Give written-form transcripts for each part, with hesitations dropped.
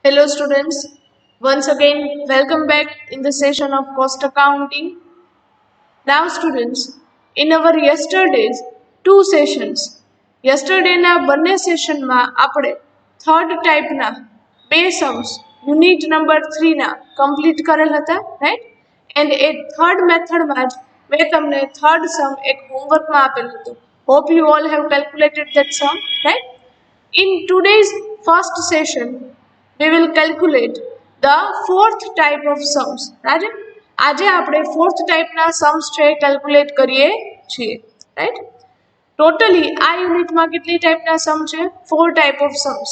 Hello students, once again welcome back in the session of cost accounting. Now students, in our yesterday's two sessions, yesterdayના બંને સેશનમાં આપણે third ટાઈપના બે Sam's unit number 3 ના complete કરેલ હતા, રાઈટ? એન્ડ એ થર્ડ મેથડમાં જ મેં તમને થર્ડ સમ એક હોમવર્કમાં આપેલું હતું. Hope you all have calculated that sum, right? In today's first session, we will calculate the fourth type of sums. Right? આજે આપણે fourth type ના sums છે calculate કરીએ છીએ, right? Totally આ યુનિટમાં કેટલી ટાઈપના સમ છે? 4 type of sums.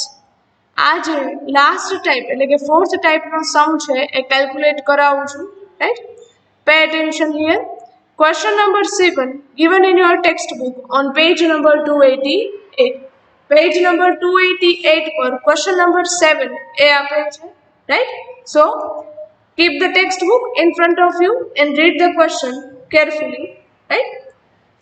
આજે લાસ્ટ ટાઈપ એટલે કે fourth type નો સમ છે એ calculate કરાવું છું, right? Pay attention here. Question number 7 given in your textbook on page number 288. Page number 288 પર question number 7 એ આપેલ છે, right? So keep the textbook in front of you and read the question carefully, right?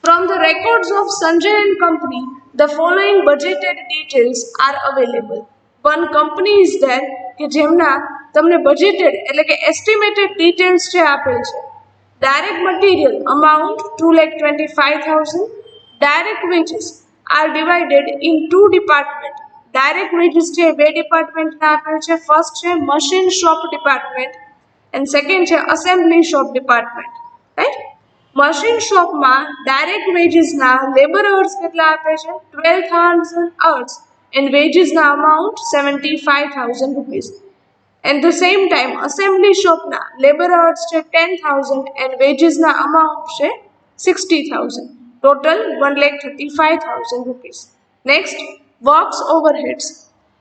From the records of Sanjay and company, the following budgeted details are available. One company is there કે જેમના તમને budgeted એટલે કે estimated details છે આપેલ છે. Direct material amount 2,25,000. Direct wages are divided in two departments. Direct wages છે બે ડિપાર્ટમેન્ટના આપેલ છે. ફર્સ્ટ છે machine shop department and second છે assembly shop department, right? Machine શોપમાં ડાયરેક્ટ વેજીસના લેબર અવર્સ કેટલા આપે છે? 12,000 hours and વેજીસના amount 75,000 rupees. At the same time, assembly shop na labor hours છે 10,000 and wages na amount છે 60,000. Total 1,35,000 rupees. Next, works overheads.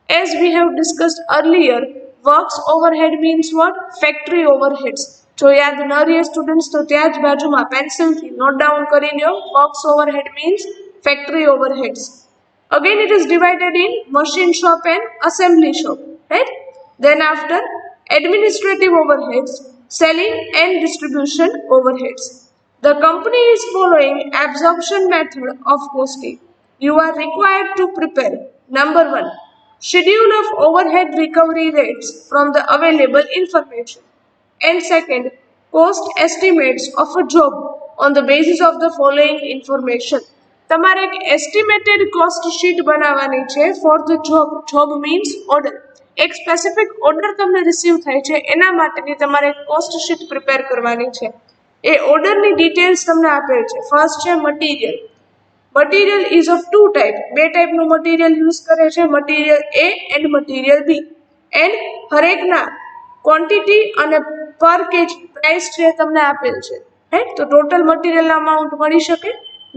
As we have discussed earlier, works overhead means what? Factory overheads. જો યાદ ન રહે students તો ત્યાં જ બાજુમાં પેન્સિલથી નોટ ડાઉન કરી લ્યો. Works overhead means factory overheads. Again, it is divided in machine shop and assembly shop, right? Then after, administrative overheads, selling and distribution overheads. The company is following absorption method of costing. You are required to prepare number 1, schedule of overhead recovery rates from the available information. And second, cost estimates of a job on the basis of the following information. તમારે એક estimated cost sheet બનાવવાની છે for the job. Job means order. એક specific order તમને receive થાય છે એના માટેની તમારે કોસ્ટ શીટ પ્રિપેર કરવાની છે. એ ઓર્ડરની ડિટેલ્સ તમને આપેલ છે. ફર્સ્ટ છે material. Material is of two type. બે ટાઈપનું મટીરિયલ યુઝ કરે છે, material A and material B. And હરેકના ક્વોન્ટિટી અને પર કેજી પ્રાઇસ છે તમને આપેલ છે, રાઈટ? તો ટોટલ મટીરિયલના અમાઉન્ટ મળી શકે.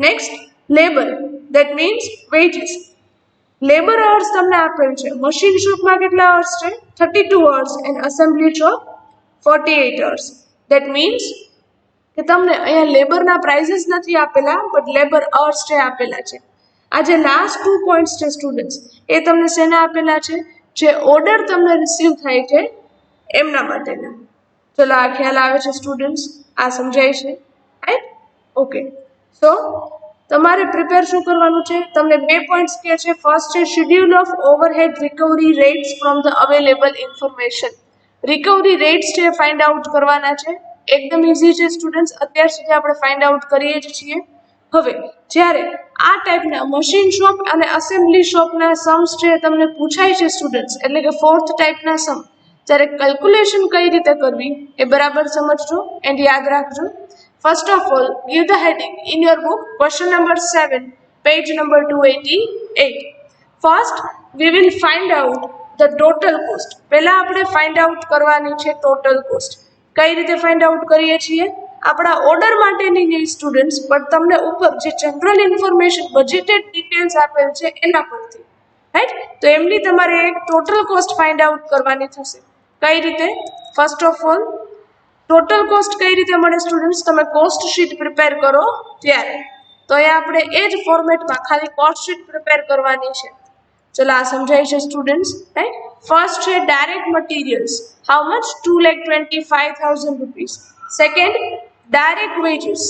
Next, labour, that means wages. Labour hours તમને આપેલ છે. મશીન શોપમાં કેટલા અવર્સ છે? 32 hours and assembly shop 48 hours. That means કે તમને અહીંયા લેબરના પ્રાઇસીસ નથી આપેલા, બટ લેબર અવર્સ છે આપેલા છે. આ જે લાસ્ટ 2 પોઈન્ટ્સ છે સ્ટુડન્ટ્સ, એ તમને શેના આપેલા છે? જે ઓર્ડર તમને રિસીવ થાય છે એમના માટેના. ચલો, આ ખ્યાલ આવે છે સ્ટુડન્ટ્સ? આ સમજાય છે, રાઈટ? ઓકે. સો તમારે પ્રિપેર શું કરવાનું છે? તમને બે પોઈન્ટ્સ કહે છે. ફર્સ્ટ છે schedule of overhead recovery rates from the available information. Recovery rates છે ફાઇન્ડ આઉટ કરવાના છે. એકદમ ઇઝી છે સ્ટુડન્ટ્સ, અત્યાર સુધી આપણે ફાઇન્ડ આઉટ કરીએ જ છીએ. હવે જ્યારે આ ટાઈપના મશીન શોપ અને અસેમ્બલી શોપના સમ્સ છે તમને પૂછાય છે સ્ટુડન્ટ્સ, એટલે કે ફોર્થ ટાઈપના સમ, ત્યારે કેલ્ક્યુલેશન કઈ રીતે કરવી એ બરાબર સમજજો એન્ડ યાદ રાખજો. First of all, give the heading in your book, question number 7, page number 288. First, we will find out the total cost. પહેલા આપણે find out કરવાની છે total cost. કઈ રીતે find out કરીએ છીએ? આપણા ઓર્ડર માટેની નહીં સ્ટુડન્ટ્સ, પણ તમને ઉપર જે જનરલ ઇન્ફોર્મેશન બજેટેડ ડિટેલ્સ આપેલ છે એના પરથી, રાઈટ? તો એમની તમારે એક ટોટલ કોસ્ટ ફાઇન્ડ આઉટ કરવાની થશે. કઈ રીતે? First of all, total cost કઈ રીતે મળે સ્ટુડન્ટ્સ? તમે કોસ્ટ શીટ પ્રિપેર કરો ત્યારે. તો અહીંયા આપણે એ જ ફોર્મેટમાં ખાલી કોસ્ટ શીટ પ્રિપેર કરવાની છે. ચલો, આ સમજાય છે સ્ટુડન્ટ્સ, રાઈટ? ફર્સ્ટ છે direct materials. How much? 2,25,000 rupees. Second, direct wages,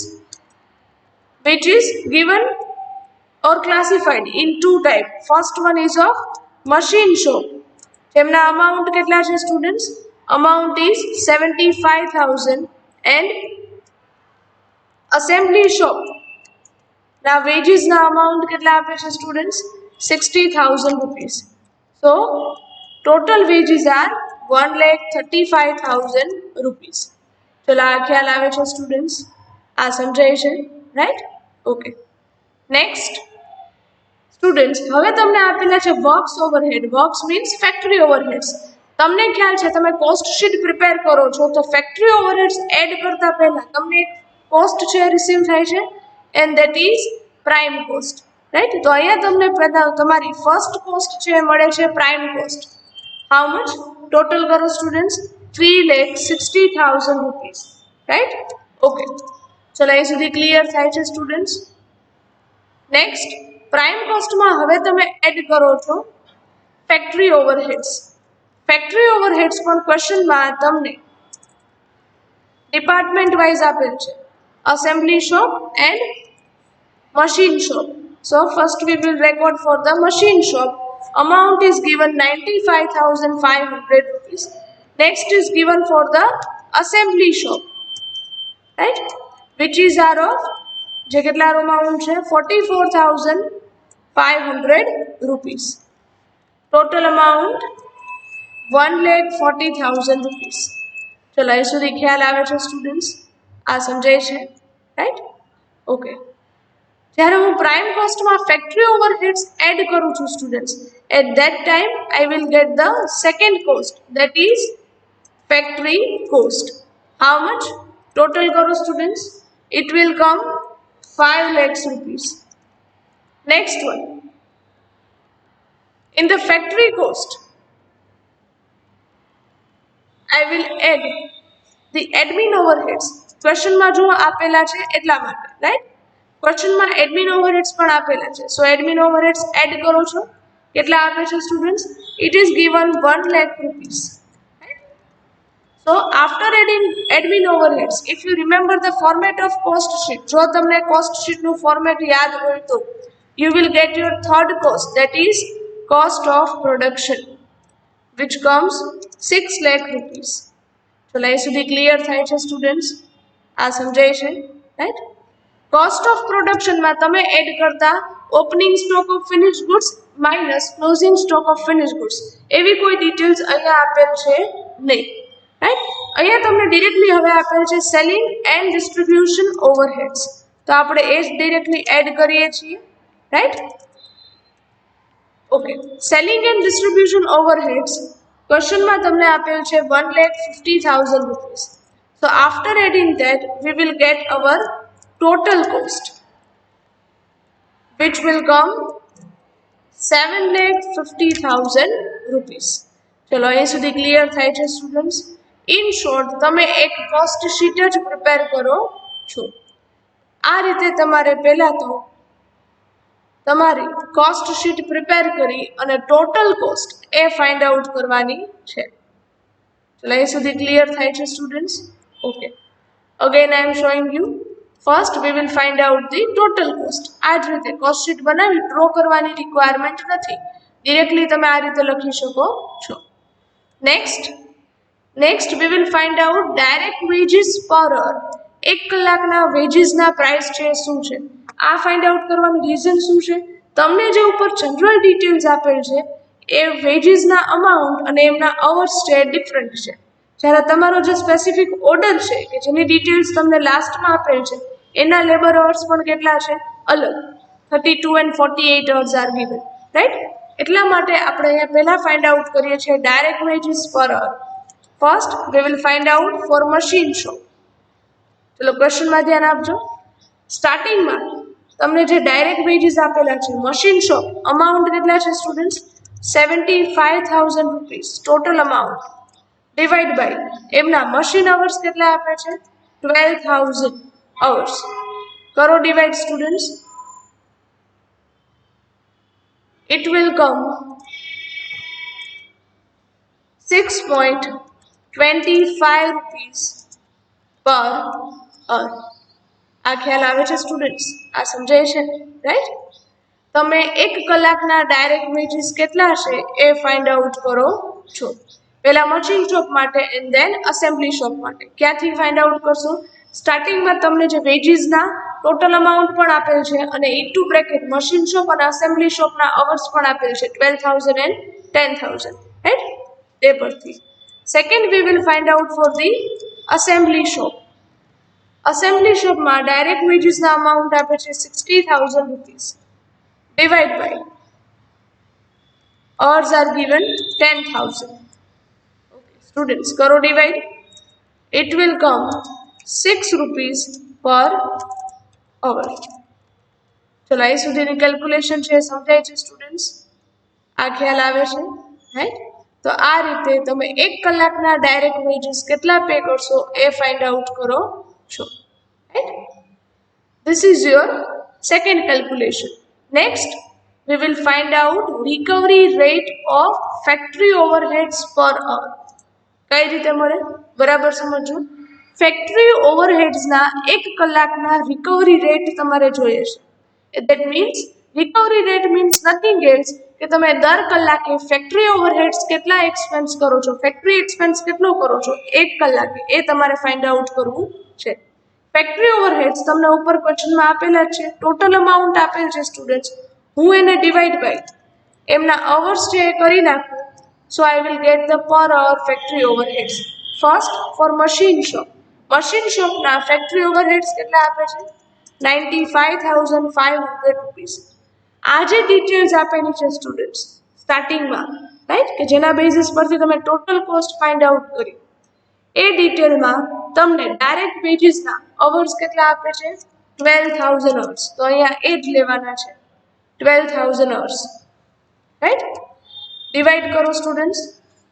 which is given or classified in two types. First one is of machine shop જેમના અમાઉન્ટ કેટલા છે students? Amount is 75,000 and assembly shop ના wages ના amount કેટલા આપે છે students? 60,000 rupees. So total wages are 1,35,000 rupees. ચલો આ ખ્યાલ આવે છે સ્ટુડન્ટ્સ? આ સમજાય છે, રાઈટ? ઓકે. નેક્સ્ટ સ્ટુડન્ટ્સ, હવે તમને આપેલા છે works overhead. Works means factory overheads. તમને ખ્યાલ છે તમે કોસ્ટ શીટ પ્રિપેર કરો છો તો ફેક્ટરી ઓવરહેડ્સ એડ કરતા પહેલા તમને એક કોસ્ટ છે રિસીવ થાય છે and that is prime cost, right? તો અહીંયા તમને તમારી ફર્સ્ટ કોસ્ટ છે મળે છે prime cost. How much? Total કરો સ્ટુડન્ટ્સ, 3,60,000 રૂપીસ, રાઈટ? ઓકે, ચલો એ સુધી ક્લિયર થાય છે સ્ટુડન્ટ્સ? નેક્સ્ટ પ્રાઇમ કોસ્ટમાં હવે તમે એડ કરો છો ફેક્ટરી ઓવરહેડ્સ. ફેક્ટરી ઓવરહેડ્સ પણ ક્વેશ્ચનમાં તમને ડિપાર્ટમેન્ટ વાઇઝ આપેલ છે, assembly shop and machine shop. So first we will record for the machine shop. Amount is given 95,500 rupees. Next is given for the assembly shop, right? Which is our of જે કેટલા amount છે 44,500 rupees. Total amount 1,40,000 rupees. ચલો એ સુધી ખ્યાલ આવે છે students? આ સમજાય છે, રાઈટ? ઓકે. જ્યારે હું પ્રાઇમ કોસ્ટમાં ફેક્ટરી ઓવરહેડ્સ એડ કરું છું students, at that time I will get the second cost, that is factory cost. How much? Total કરો students, it will come 5 lakhs rupees. Next one, in the factory cost I will add the admin overheads. ક્વેશ્ચનમાં જો આપેલા છે એટલા માટે, right? ક્વેશ્ચનમાં admin overheads પણ આપેલા છે. સો admin overheads add કરો છો. કેટલા આપે છે students? It is given 1 lakh rupees. So after adding admin overheads, if you remember the format of cost sheet, જો તમને cost sheet નું ફોર્મેટ યાદ હોય તો you will get your third cost, that is cost of production, which comes 6 lakh rupees. ચલો એ સુધી clear થાય છે સ્ટુડન્ટ્સ? આ સમજાય છે, રાઈટ? કોસ્ટ ઓફ પ્રોડક્શનમાં તમે એડ કરતા opening stock of finish goods minus closing stock of finish goods એવી કોઈ ડિટેલ્સ અહીંયા આપેલ છે નહીં, રાઈટ? અહીંયા તમને ડિરેક્ટલી હવે આપેલ છે સેલિંગ એન્ડ ડિસ્ટ્રીબ્યુશન ઓવરહેડ્સ. તો આપણે એ જ ડિરેક્ટલી એડ કરીએ છીએ, right? Okay. Selling and distribution overheads ક્વેશ્ચનમાં તમને આપેલ છે 1,50,000 rupees. So after adding that, we will get our total cost, which will come 7,50,000 rupees. ચલો એ સુધી ક્લિયર થાય છે સ્ટુડન્ટ્સ? ઇન શોર્ટ તમે એક કોસ્ટ શીટ જ પ્રિપેર કરો છો. આ રીતે તમારે પહેલા તો તમારી કોસ્ટ શીટ પ્રિપેર કરી અને ટોટલ કોસ્ટ એ ફાઇન્ડ આઉટ કરવાની છે. ચલો એ સુધી ક્લિયર થાય છે students? Okay. Again I am showing you. First we will find out the total cost. આ જ રીતે કોસ્ટ શીટ બનાવી ડ્રો કરવાની રિક્વાયરમેન્ટ નથી, ડિરેક્ટલી તમે આ રીતે લખી શકો છો. Next we will find out direct wages per hour. 1 કલાકના વેજીસના પ્રાઇસ છે શું છે, આ ફાઇન્ડ આઉટ કરવાનું રીઝન શું છે? તમને જે ઉપર જનરલ ડિટેલ્સ આપેલ છે એ વેજીસના અમાઉન્ટ અને એમના અવર્સ છે ડિફરન્ટ છે. જ્યારે તમારો જે સ્પેસિફિક ઓર્ડર છે કે જેની ડિટેલ્સ તમને લાસ્ટમાં આપેલ છે એના લેબર અવર્સ પણ કેટલા છે? અલગ. 32 and 48 hours R given, right? એટલા માટે આપણે અહીંયા પહેલા ફાઇન્ડ આઉટ કરીએ છીએ direct wages per hour. First we will find out for machine shop. ચલો ક્વેશ્ચનમાં ધ્યાન આપજો. સ્ટાર્ટિંગમાં તમને જે ડાયરેક્ટ વેજીસ આપેલા છે મશીન શોપ, અમાઉન્ટ કેટલા છે students? 75,000 rupees total amount, divide by એમના મશીન અવર્સ કેટલા આપે છે? 12,000 અવર્સ. કરો divide students. It will come 6.25 rupees per hour. આ ખ્યાલ આવે છે સ્ટુડન્ટ્સ? આ સમજાય છે, રાઈટ? તમે 1 કલાકના ડાયરેક્ટ વેજીસ કેટલા છે એ ફાઇન્ડ આઉટ કરો છો. પહેલા મશીન શોપ માટે એન્ડ ધેન અસેમ્બલી શોપ માટે. ક્યાંથી ફાઇન્ડ આઉટ કરશો? સ્ટાર્ટિંગમાં તમને જે વેજીસના ટોટલ અમાઉન્ટ પણ આપેલ છે અને ઇન્ટુ બ્રેકેટ મશીન શોપ અને અસેમ્બલી શોપના અવર્સ પણ આપેલ છે 12,000 એન્ડ 10,000, રાઈટ? તે પરથી second we will find out for the assembly shop. Assembly શોપમાં ડાયરેક્ટ વેજીસના અમાઉન્ટ આપે છે 60,000 rupees divide by hours are given 10,000. Okay, students, करो divide. It will come 6 rupees per hour. चलो અહીં સુધીની કેલ્ક્યુલેશન છે સમજાય છે સ્ટુડન્ટ્સ? આ ખ્યાલ આવે છે, રાઈટ? તો આ રીતે તમે 1 કલાકના ડાયરેક્ટ વેજીસ કેટલા પે કરશો એ ફાઇન્ડ આઉટ કરો છો, right? This is your second calculation. Next, we will find out recovery rate of factory overheads per hour. કઈ રીતે મળે બરાબર સમજો. ફેક્ટરી ઓવરહેડ્સના 1 કલાકના રિકવરી રેટ તમારે જોઈએ છે. That means recovery rate means nothing else કે તમે દર કલાકે ફેક્ટરી ઓવરહેડ્સ કેટલા એક્સપેન્સ કરો છો, ફેક્ટરી એક્સપેન્સ કેટલો કરો છો 1 કલાકે, એ તમારે ફાઇન્ડ આઉટ કરવું છે. ફેક્ટરી ઓવરહેડ્સ તમને ઉપર ક્વેશ્ચનમાં આપેલા છે, ટોટલ અમાઉન્ટ આપેલ છે સ્ટુડન્ટ્સ. હું એને ડિવાઈડ બાય એમના અવર્સ છે એ કરી નાખું. So I will get the per hour factory overheads. First for machine shop. Machine શોપના ફેક્ટરી ઓવરહેડ્સ કેટલા આપે છે? 95,500 રૂપીસ. આ જે ડિટેલ્સ આપેલી છે સ્ટુડન્ટ્સ સ્ટાર્ટિંગમાં, રાઈટ, કે જેના બેઝિસ પરથી તમે ટોટલ કોસ્ટ ફાઇન્ડ આઉટ કરી, એ ડિટેલમાં તમને ડાયરેક્ટ વેજીસના અવર્સ કેટલા આપે છે? 12,000 અવર્સ. તો અહીંયા એ જ લેવાના છે 12,000 અવર્સ, રાઈટ? ડિવાઈડ કરો students.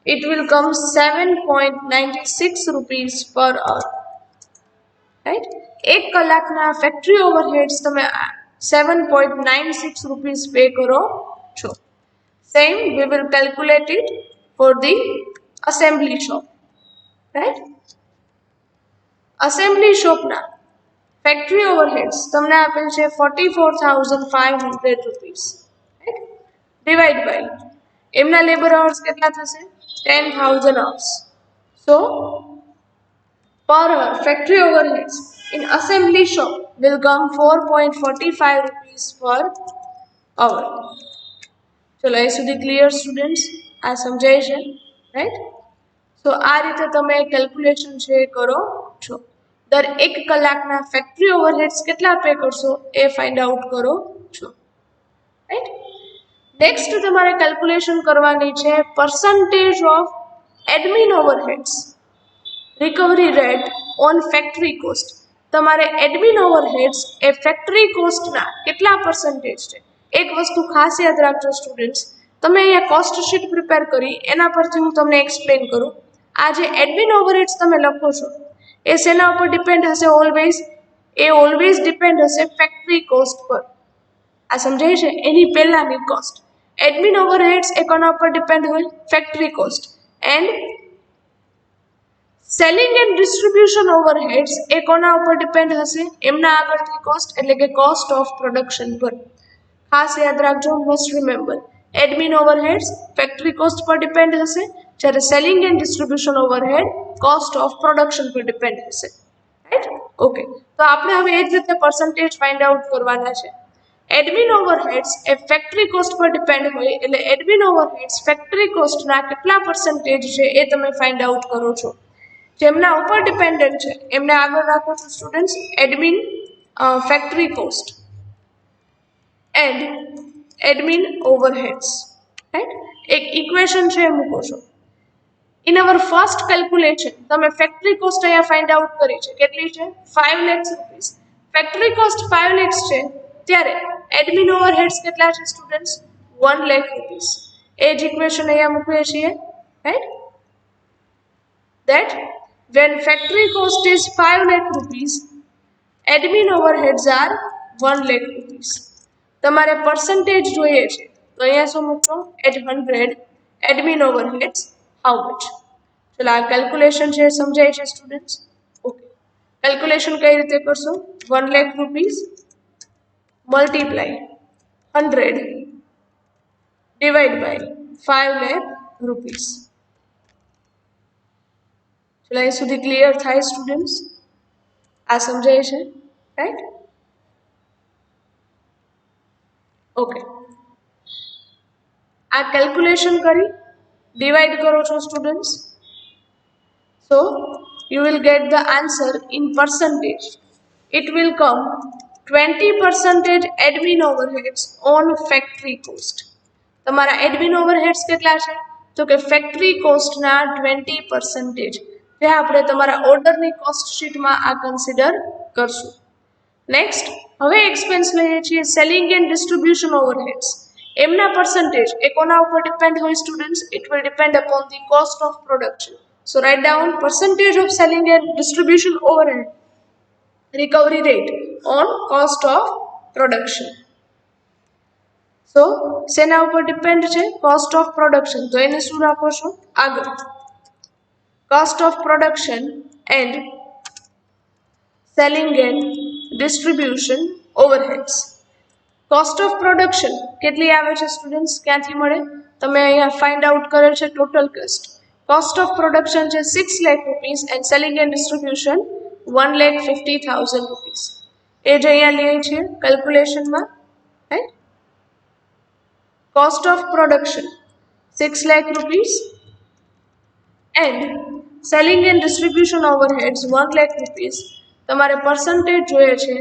It will come 7.96 rupees per hour, right? 1 કલાકના ફેક્ટરી ઓવરહેડ્સ તમે 7.96 રૂપીસ પે કરો છો. Same we will calculate it for the assembly shop, right? Assembly શોપના ફેક્ટરી ઓવરહેડ્સ તમને આપેલ છે 44,500 રૂપીસ, રાઈટ? ડિવાઈડ બાય એમના લેબર અવર્સ કેટલા થશે? 10,000 hours. So per hour factory overheads in assembly shop will come 4.45 rupees per hour. ચલો એ સુધી ક્લિયર સ્ટુડન્ટ્સ? આ સમજાય છે, રાઈટ? સો આ રીતે તમે કેલ્ક્યુલેશન છે એ કરો છો. દર 1 કલાકના ફેક્ટરી ઓવરહેડ્સ કેટલા પે કરશો એ ફાઇન્ડ આઉટ કરો છો, રાઈટ? નેક્સ્ટ તમારે કેલ્ક્યુલેશન કરવાની છે percentage of admin overheads recovery rate on factory cost. તમારે એડમિન ઓવરહેડ્સ એ ફેક્ટરી કોસ્ટના કેટલા પર્સન્ટેજ છે? એક વસ્તુ ખાસ યાદ રાખજો સ્ટુડન્ટ્સ, તમે અહીંયા કોસ્ટ શીટ પ્રિપેર કરી એના પરથી હું તમને એક્સપ્લેન કરું. આ જે એડમિન ઓવરહેડ્સ તમે લખો છો એ શેના ઉપર ડિપેન્ડ હશે? ઓલવેઝ ડિપેન્ડ હશે ફેક્ટરી કોસ્ટ પર. આ સમજાય છે? એની પહેલાની કોસ્ટ. એડમિન ઓવરહેડ્સ એ કોના ઉપર ડિપેન્ડ હોય? Factory cost. And selling and distribution overheads એ કોના ઉપર ડિપેન્ડ હશે? એમના આગળની કોસ્ટ એટલે કે કોસ્ટ ઓફ પ્રોડક્શન પર. ખાસ યાદ રાખજો, must remember. Admin overheads factory cost પર ડિપેન્ડ હશે, જ્યારે selling and distribution overhead cost of production પર ડિપેન્ડ હશે, રાઈટ? ઓકે, તો આપણે હવે એ જ રીતે પર્સન્ટેજ ફાઇન્ડ આઉટ કરવાના છે. એડમિન ઓવરહેડ્સ એ ફેક્ટરી કોસ્ટ પર ડિપેન્ડ હોય એટલે એડમિન ઓવરહેડ્સ ફેક્ટરી કોસ્ટના કેટલા પર્સન્ટેજ છે એ તમે ફાઇન્ડ આઉટ કરો છો. જેમના ઉપર ડિપેન્ડન્ટ છે એમને આગળ રાખો છો students. Admin factory cost and admin overheads, right? એક ઇક્વેશન છે એ મૂકો છો. ઇન અવર ફર્સ્ટ કેલ્ક્યુલેશન તમે ફેક્ટરી કોસ્ટ અહીંયા ફાઇન્ડ આઉટ કરી છે. કેટલી છે? 5 lakhs rupees. Factory cost 5 lakhs છે, ત્યારે એડમિન ઓવરહેડ્સ કેટલા છે સ્ટુડન્ટ્સ? 1 lakh rupees. એ જ ઇક્વેશન અહીંયા મૂકીએ છીએ, right? That when factory cost is 5 lakh rupees, admin overheads are 1 lakh rupees. તમારે પર્સન્ટેજ જોઈએ છે તો અહીંયા શું મૂકશો? at 100 admin overheads how much? ચલો આ કેલ્ક્યુલેશન છે સમજાય છે સ્ટુડન્ટ્સ? ઓકે, કેલ્ક્યુલેશન કઈ રીતે કરશો? 1 lakh rupees multiply 100 divide by 5 lakh rupees. चलो અહીં સુધી ક્લિયર થાય સ્ટુડન્ટ્સ? આ સમજાય છે, રાઈટ? ઓકે, આ કેલ્ક્યુલેશન કરી ડિવાઈડ કરો છો students, so you will get the answer in percentage. It will come 20% admin overheads on factory cost. તમારા એડમિન ઓવરહેડ્સ કેટલા છે? તો કે ફેક્ટરી કોસ્ટના 20%, જે આપણે તમારા ઓર્ડરની કોસ્ટ શીટમાં આ કન્સિડર કરશું. નેક્સ્ટ, હવે એક્સપેન્સ લઈએ છીએ સેલિંગ એન્ડ ડિસ્ટ્રીબ્યુશન ઓવરહેડ્સ. એમના પર્સન્ટેજ એ કોના ઉપર ડિપેન્ડ હોય students? It will depend upon the cost of production. So write down percentage of selling and distribution overhead recovery rate on cost of production. સો શેના ઉપર depend છે? Cost of production. તો એને શું રાખો છો આગળ? Cost of production and selling and distribution overheads. Cost of production કેટલી આવે છે સ્ટુડન્ટ્સ? ક્યાંથી મળે? તમે અહીંયા ફાઇન્ડ આઉટ કરેલ છે total cost. Cost of production છે 6 lakh rupees and selling and distribution 1,50,000 rupees. એ જ અહીંયા લઈએ છીએ કેલ્ક્યુલેશનમાં, right? cost of production 6 lakh rupees and selling and distribution overheads 1 lakh rupees. તમારે percentage જોઈએ છે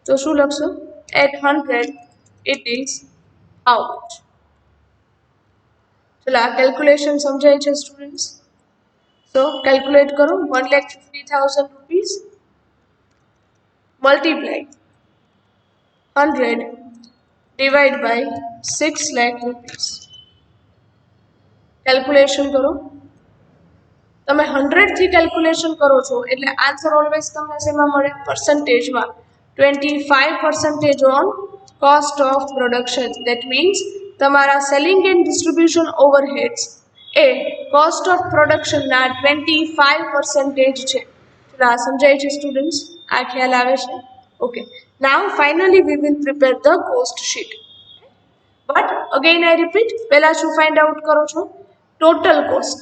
તો શું લખશો? at 100 it is how much? ચલો આ કેલ્ક્યુલેશન સમજાય છે સ્ટુડન્ટ્સ? so calculate કરો 1,50,000 rupees multiply 100 divide by 6 lakh rupees. Calculation કરો. તમે 100 થી કેલ્ક્યુલેશન કરો છો એટલે આન્સર ઓલવેઝ તમને શેમાં મળે? પર્સન્ટેજમાં. 25% on cost of production. That means તમારા સેલિંગ એન્ડ ડિસ્ટ્રીબ્યુશન ઓવરહેડ્સ એ કોસ્ટ ઓફ પ્રોડક્શનના 25% છે. ચલો આ સમજાય છે સ્ટુડન્ટ્સ? આ ખ્યાલ આવે છે? Okay, now finally V will prepare the cost sheet. But again I repeat, પહેલા શું ફાઇન્ડ આઉટ કરો છો? Total cost.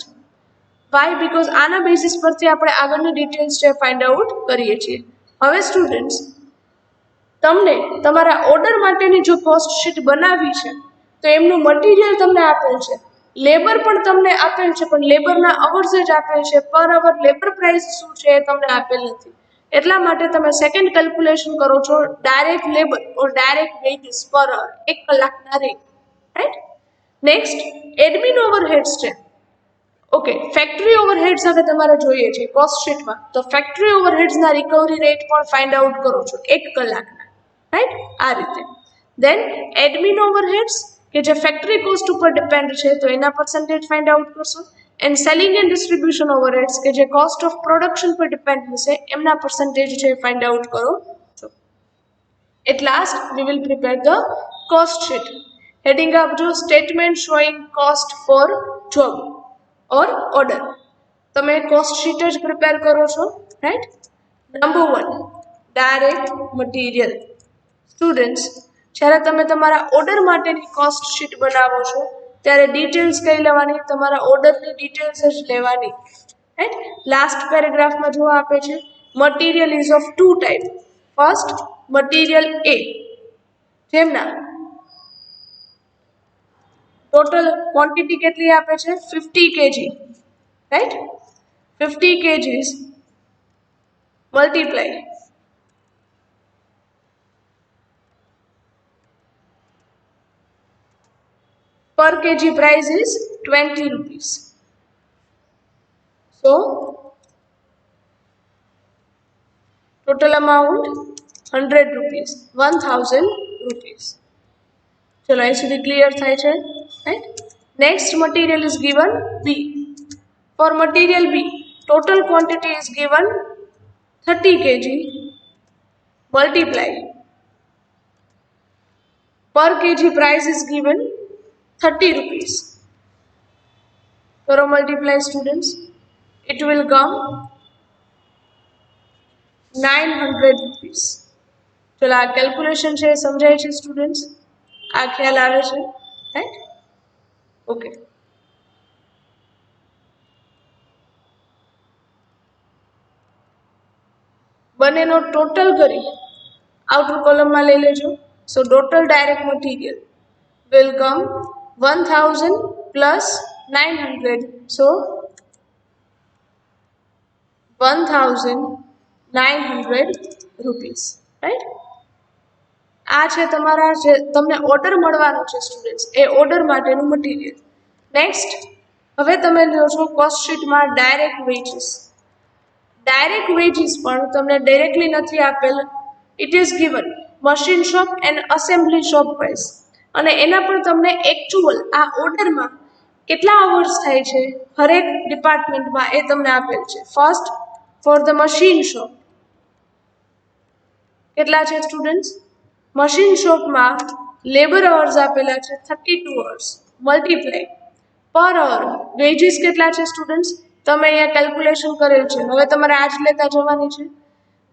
વાય? બીકોઝ આના બેસિસ પરથી આપણે આગળની ડિટેલ્સ છે ફાઇન્ડ આઉટ કરીએ છીએ. હવે સ્ટુડન્ટ્સ, તમને તમારા ઓર્ડર માટેની જો કોસ્ટ શીટ બનાવવી છે તો એમનું મટીરિયલ તમને આપેલ છે, લેબર પણ તમને આપેલ છે, પણ લેબરના અવર્સ જ આપેલ છે. પર અવર લેબર પ્રાઇસ શું છે એ તમને આપેલ નથી. એટલા માટે તમે સેકન્ડ કેલ્ક્યુલેશન કરો છો ડાયરેક્ટ લેબર ઓર ડાયરેક્ટ વેજીસ પર અવર, 1 કલાકના rate, right? Next admin overheads છે. ઓકે, ફેક્ટરી ઓવરહેડ્સ હવે તમારે જોઈએ છે કોસ્ટ શીટમાં, તો ફેક્ટરી ઓવરહેડ્સના રિકવરી રેટ પણ ફાઇન્ડ આઉટ કરો છો 1 કલાકના, રાઈટ? આ રીતે. દેન એડમિન ઓવરહેડ્સ કે જે ફેક્ટરી કોસ્ટ ઉપર ડિપેન્ડ છે તો એના પર્સન્ટેજ ફાઇન્ડ આઉટ કરશો. And selling and distribution overheads કે જે કોસ્ટ ઓફ પ્રોડક્શન પર ડિપેન્ડ હશે એમના પર્સન્ટેજ છે ફાઇન્ડ આઉટ કરો છો. At last we will prepare the cost sheet. Heading આપજો statement showing cost for job or order. તમે કોસ્ટ શીટ જ પ્રિપેર કરો છો, right? Number 1, direct material. Students, જ્યારે તમે તમારા ઓર્ડર માટેની કોસ્ટ શીટ બનાવો છો ત્યારે ડિટેલ્સ કઈ લેવાની? તમારા ઓર્ડરની ડિટેલ્સ જ લેવાની, રાઈટ? લાસ્ટ પેરેગ્રાફમાં જો આપે છે material is of 2 type. First, material A, જેમના ટોટલ ક્વોન્ટિટી કેટલી આપે છે? 50 kg, right? 50 kgs multiply per kg price is 20 rupees. So total amount 100 rupees, 1000 rupees. ચલો અહીં સુધી ક્લિયર થાય છે, right? Next material is given B. For material B total quantity is given 30 kg multiply per kg price is given 30 rupees. કરો multiply students, it will come 900 rupees. ચલો આ calculation છે સમજાય છે સ્ટુડન્ટ્સ? આ ખ્યાલ આવે છે, રાઈટ? ઓકે, બંનેનો ટોટલ કરી આઉટર કોલમમાં લઈ લેજો. સો total direct material will come 1000 plus 900. So 1900 rupees, right? આ છે તમારા જે તમને ઓર્ડર મળવાનો છે સ્ટુડન્ટ્સ, એ ઓર્ડર માટેનું મટીરિયલ. નેક્સ્ટ, હવે તમે લો છો કોસ્ટ શીટમાં ડાયરેક્ટ વેજીસ. ડાયરેક્ટ વેજીસ પણ તમને ડાયરેક્ટલી નથી આપેલ, it is given machine shop and assembly shop wise. અને એના પણ તમને એકચ્યુઅલ આ ઓર્ડરમાં કેટલા અવર્સ થાય છે હરેક ડિપાર્ટમેન્ટમાં એ તમને આપેલ છે. First for the machine shop કેટલા છે સ્ટુડન્ટ્સ? મશીન શોપમાં લેબર અવર્સ આપેલા છે 32 અવર્સ. મલ્ટીપ્લાય પર અવર વેજીસ કેટલા છે સ્ટુડન્ટ્સ? તમે અહીંયા કેલ્ક્યુલેશન કરેલ છે, હવે તમારે આજ લેતા જવાની છે.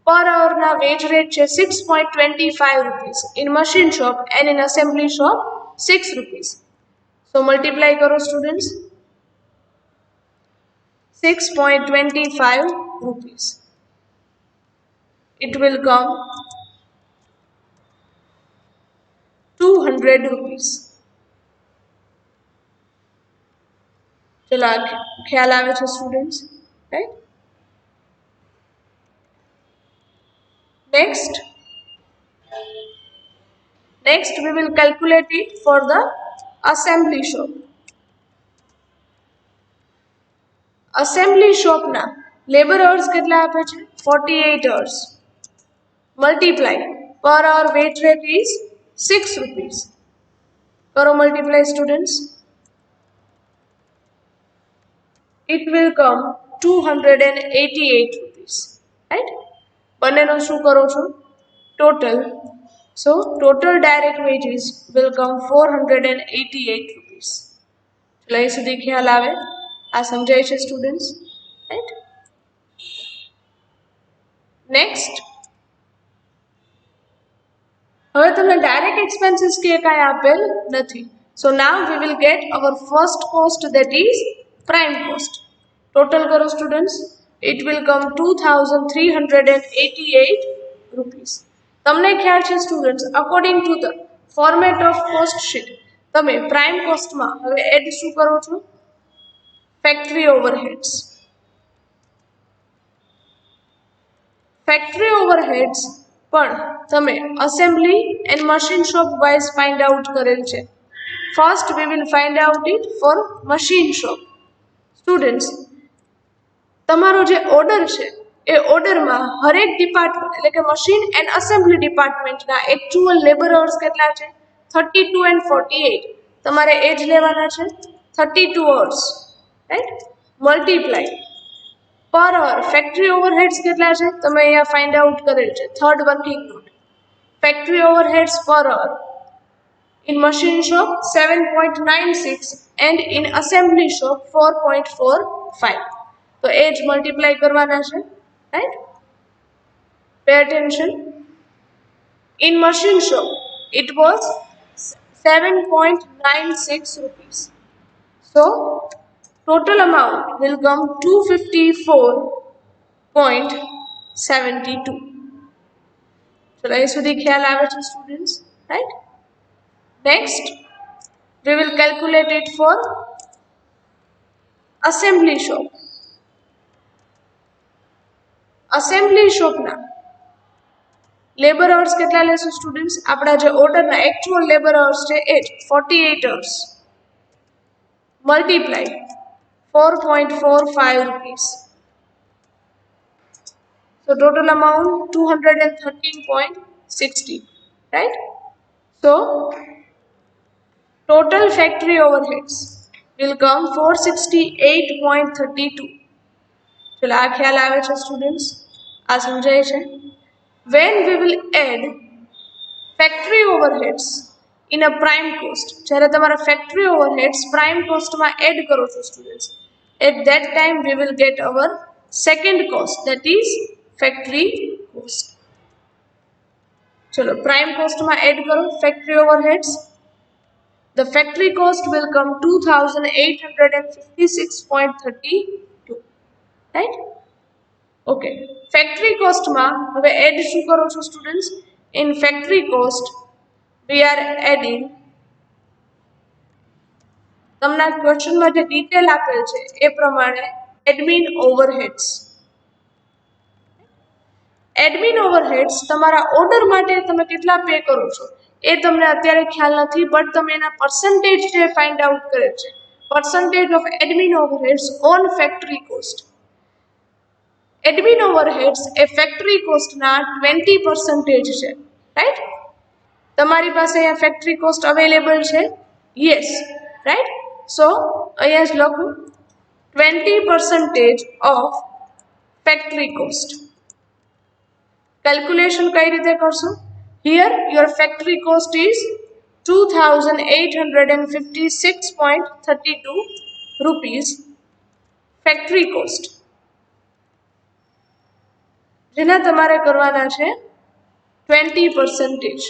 પર આવરના વેજ રેટ છે 6.25 rupees in machine shop and in assembly shop 6 rupees. So multiply karo students, 6.25 rupees. It will come 200 rupees. ચલો ખ્યાલ આવે છે students, right? Next we will calculate it for the assembly shop. Assembly shop ના labor hours કેટલા આપે છે? 48 hours. Multiply per hour wage rate is 6 rupees. કરો multiply students. It will come 288 rupees, right? બંનેનો શું કરો છો? Total. So total direct wages will come 488 rupees. ચલો અહીં સુધી ખ્યાલ આવે? આ સમજાય છે સ્ટુડન્ટ્સ, રાઈટ? નેક્સ્ટ, હવે તમને ડાયરેક્ટ એક્સપેન્સીસ કે કાંઈ આપેલ નથી. So now we will get our first cost, that is prime cost. Total કરો students. It will come 2388 rupees. તમને ખ્યાલ છે students, according to the format of cost sheet તમે પ્રાઇમ કોસ્ટમાં હવે એડ શું કરો છો? Factory overheads. ફેક્ટરી ઓવરહેડ્સ પણ તમે assembly and machine shop wise find out કરેલ છે. First we will find out it for machine shop. Students, તમારો જે ઓર્ડર છે એ ઓર્ડરમાં હરેક ડિપાર્ટમેન્ટ એટલે કે મશીન એન્ડ અસેમ્બલી ડિપાર્ટમેન્ટના એકચ્યુઅલ લેબર અવર્સ કેટલા છે? 32 and 48. તમારે એ જ લેવાના છે, 32 અવર્સ, રાઈટ? મલ્ટીપ્લાય પર અવર ફેક્ટરી ઓવરહેડ્સ કેટલા છે તમે અહીંયા ફાઇન્ડ આઉટ કરેલ છે, third working note. Factory overheads પર અવર in machine shop 7.96 and in assembly shop 4.45. તો એ જ મલ્ટીપ્લાય કરવાના છે, right? Pay attention. In machine shop it was 7.96 rupees. So total amount will come 254.72. ચલો એ સુધી ખ્યાલ આવે છે students, right? Next we will calculate it for assembly shop. assembly shop ના લેબર અવર્સ કેટલા લેશું સ્ટુડન્ટ્સ? આપણા જે ઓર્ડરના એકચ્યુઅલ લેબર અવર્સ છે એ જ 48 hours. Multiply 4.45 rupees. So total amount 213.60, right? So total factory overheads will come 468.32. ચલો આ ખ્યાલ આવે છે સ્ટુડન્ટ્સ? આ સમજાય છે? When we will add factory overheads in a prime cost, જ્યારે તમારા factory overheads prime cost માં એડ કરો છો students, at that time we will get our second cost, that is factory cost. ચલો prime cost માં add કરો factory overheads. The factory cost will come 2856.32, right? Okay, factory કોસ્ટમાં હવે add શું કરો છો students? In factory cost we are adding, તમને ક્વેશ્ચનમાં જે ડિટેલ આપેલ છે એ પ્રમાણે એડમિન ઓવરહેડ્સ. એડમિન ઓવરહેડ્સ તમારા ઓર્ડર માટે તમે કેટલા પે કરો છો એ તમને અત્યારે ખ્યાલ નથી, બટ તમે એના પર્સન્ટેજ જે ફાઇન્ડ આઉટ કરે છે, percentage of admin overheads on factory cost. Admin overheads એ ફેક્ટરી કોસ્ટના 20% છે, રાઈટ? તમારી પાસે અહીંયા ફેક્ટરી કોસ્ટ અવેલેબલ છે? Yes, right? સો અહીંયા જ લખું 20% ઓફ ફેક્ટરી કોસ્ટ. કેલ્ક્યુલેશન કઈ રીતે કરશો? Here your factory cost is 2856.32 rupees factory cost, જેના તમારે કરવાના છે 20%.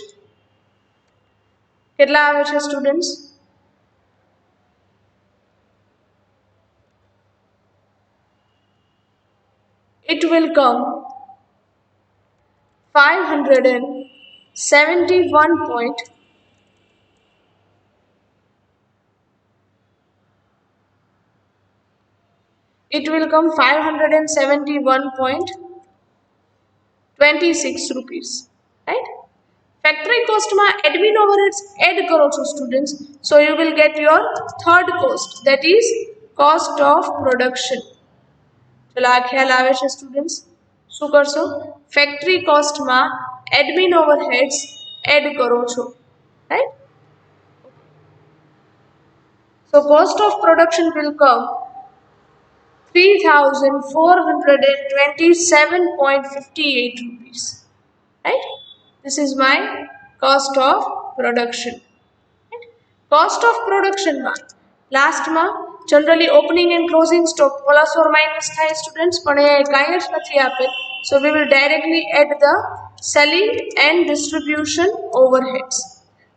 કેટલા આવે છે students? It will come 571 point it will come 571.26 rupees, right? Factory cost ma admin overheads add karo cho students, so you will get your third cost, that is cost of production. ચલો આ ખ્યાલ આવે છે students? શું કરશો? Factory કોસ્ટમાં admin overheads add કરો છો, right? So cost of production will come 3427.58 rupees, right? This is my cost of production, right? Cost of production માં લાસ્ટમાં generally opening and closing stock plus or minus થાય students, પણ એ કાંઈ જ નથી આપેલ. So we will directly add the selling and distribution overheads.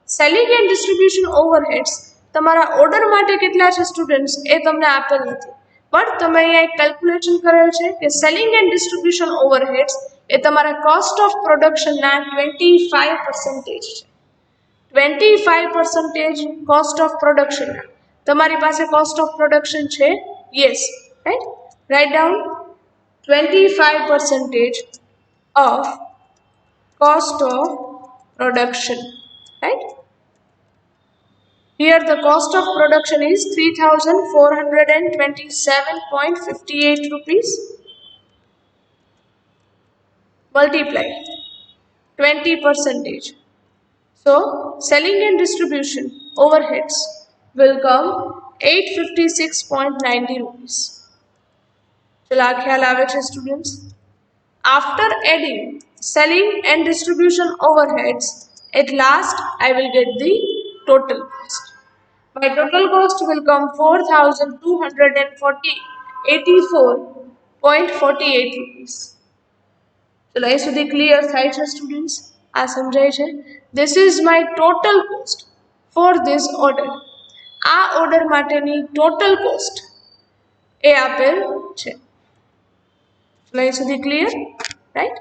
Selling and distribution overheads તમારા ઓર્ડર માટે કેટલા છે સ્ટુડન્ટ્સ એ તમને આપેલ નથી, બટ તમે અહીંયા એક કેલ્ક્યુલેશન કરેલ છે કે સેલિંગ એન્ડ ડિસ્ટ્રીબ્યુશન ઓવરહેડ્સ એ તમારા કોસ્ટ ઓફ પ્રોડક્શનના 25% છે. 25% કોસ્ટ ઓફ પ્રોડક્શનના તમારી પાસે કોસ્ટ ઓફ પ્રોડક્શન છે? Yes, right? Write down 25% of cost of production, right? Here the cost of production is 3427.58 rupees. Multiply 20%. So selling and distribution overheads will come 856.90 rupees. ચલો આ ખ્યાલ આવે છે students? After adding selling and distribution overheads, at last I will get the total cost. My total cost will come 4284.48 rupees. ચલો અહીં સુધી clear થાય છે સ્ટુડન્ટ્સ? આ સમજાય છે? This is my total cost for this order. આ order માટેની ટોટલ કોસ્ટ એ આપેલ છે. ચલો અહીં સુધી ક્લિયર, રાઈટ?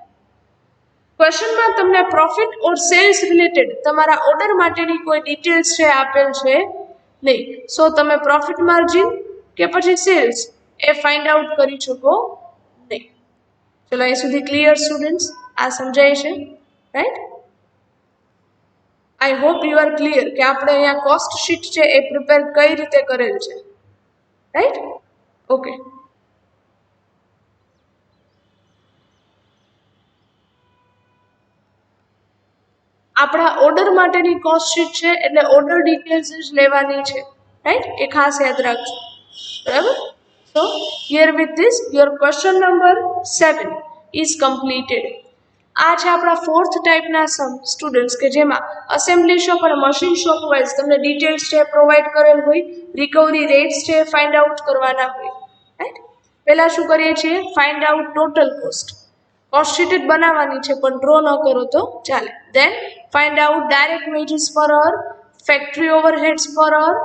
ક્વેશ્ચનમાં તમને પ્રોફિટ ઓર સેલ્સ રિલેટેડ તમારા ઓર્ડર માટેની કોઈ ડિટેલ્સ છે આપેલ છે નહીં, સો તમે પ્રોફિટ માર્જિન કે પછી સેલ્સ એ ફાઇન્ડ આઉટ કરી શકો નહીં. ચલો અહીં સુધી ક્લિયર સ્ટુડન્ટ્સ? આ સમજાય છે, right? I hope you are clear કે આપણે અહીંયા કોસ્ટ શીટ છે એ પ્રિપેર કઈ રીતે કરેલ છે, રાઈટ? ઓકે. આપણા ઓર્ડર માટેની કોસ્ટ શીટ છે એટલે ઓર્ડર ડિટેલ્સ જ લેવાની છે, રાઈટ? એ ખાસ યાદ રાખજો, બરાબર? સો here with this your question number 7 is completed. આ છે આપણા ફોર્થ ટાઈપના સમ સ્ટુડન્ટ્સ કે જેમાં અસેમ્બલી શોપ અને મશીન શોપ વાઇઝ તમને ડિટેલ્સ છે પ્રોવાઈડ કરેલ હોય, રિકવરી રેટ્સ છે ફાઇન્ડ આઉટ કરવાના હોય, રાઈટ? પહેલાં શું કરીએ છીએ? Find out total cost. Cost sheet જ બનાવવાની છે પણ ડ્રો ન કરો તો ચાલે. દેન find out direct wages per hour, factory overheads પર અવર,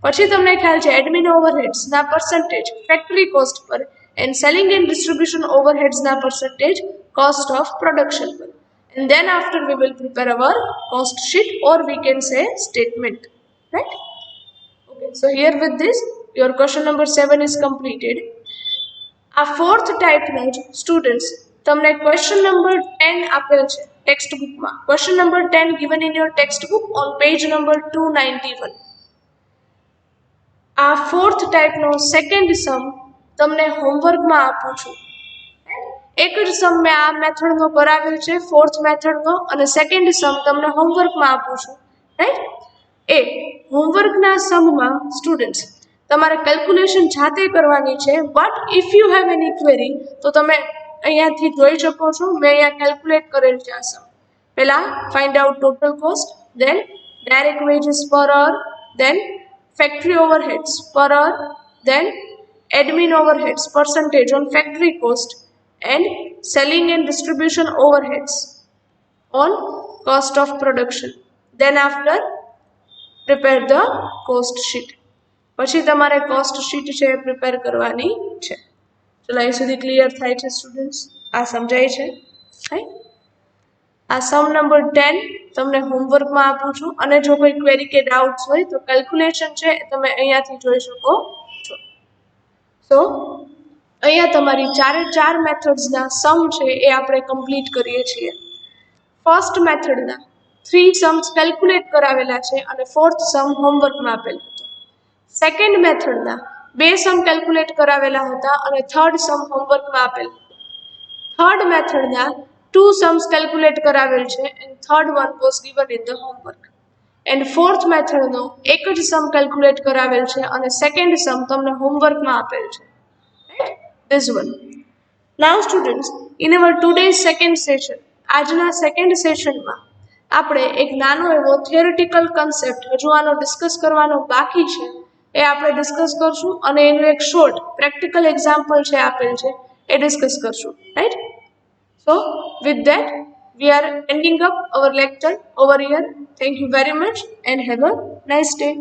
પછી તમને ખ્યાલ છે એડમિન ઓવરહેડ્સના પર્સન્ટેજ ફેક્ટરી કોસ્ટ પર, and selling and distribution overheads na percentage cost of production પર. And then after we will prepare our cost sheet, or we can say statement, right? Okay, so here with this your question number 7 is completed. આ fourth type ના students તમને question number 10 આપેલ છે textbook માં. Question number 10 given in your textbook on page number 291. આ fourth type નો second sum તમને homework માં આપું છું. એક જ સમ મેં આ મેથડ નો કરાવેલ છે, fourth method નો, અને second sum તમને homework માં આપું છું, રાઈટ? એ homework ના sum માં students તમારે કેલ્ક્યુલેશન જાતે કરવાની છે, but if you have any query તો તમે અહીંયાથી જોઈ શકો છો. મેં અહીંયા કેલ્ક્યુલેટ કરેલ છે આ સમ. પહેલા find out total cost, then direct wages per hour, then factory overheads per hour, then admin overheads percentage on factory cost, and selling and distribution overheads on cost of production. Then after prepare the cost sheet. પછી તમારે cost sheet છે prepare કરવાની છે. ચલો અહીં સુધી clear થાય છે સ્ટુડન્ટ્સ? આ સમજાય છે? રાઈટ? આ સમ નંબર 10 તમને હોમવર્કમાં આપું છું, અને જો કોઈ ક્વેરી કે ડાઉટ્સ હોય તો કેલ્ક્યુલેશન છે તમે અહીંયાથી જોઈ શકો છો. સો અહીંયા તમારી ચાર મેથડ્સના સમ છે એ આપણે કમ્પ્લીટ કરીએ છીએ. ફર્સ્ટ મેથડના 3 સમ્સ કેલ્ક્યુલેટ કરાવેલા છે અને ફોર્થ સમ હોમવર્કમાં આપેલ હતો. સેકન્ડ મેથડના 2 સમ કેલ્ક્યુલેટ કરાવેલા હતા અને થર્ડ સમ હોમવર્કમાં આપેલ હતો. થર્ડ મેથડના 2 sums calculate કરાવેલ છે and third one was given in the homework. And fourth method નો એક જ sum calculate કરાવેલ છે અને second sum તમને homework માં આપેલ છે. Right? This one. Now students, in our today's second session, આજના second session માં આપણે એક નાનો એવો theoretical concept હજુ આનો ડિસ્કસ કરવાનો બાકી છે, એ આપણે ડિસ્કસ કરશું, અને એનું એક શોર્ટ practical example છે આપેલ છે એ ડિસ્કસ કરશું. Right? So with that, we are ending up our lecture over here. Thank you very much and have a nice day.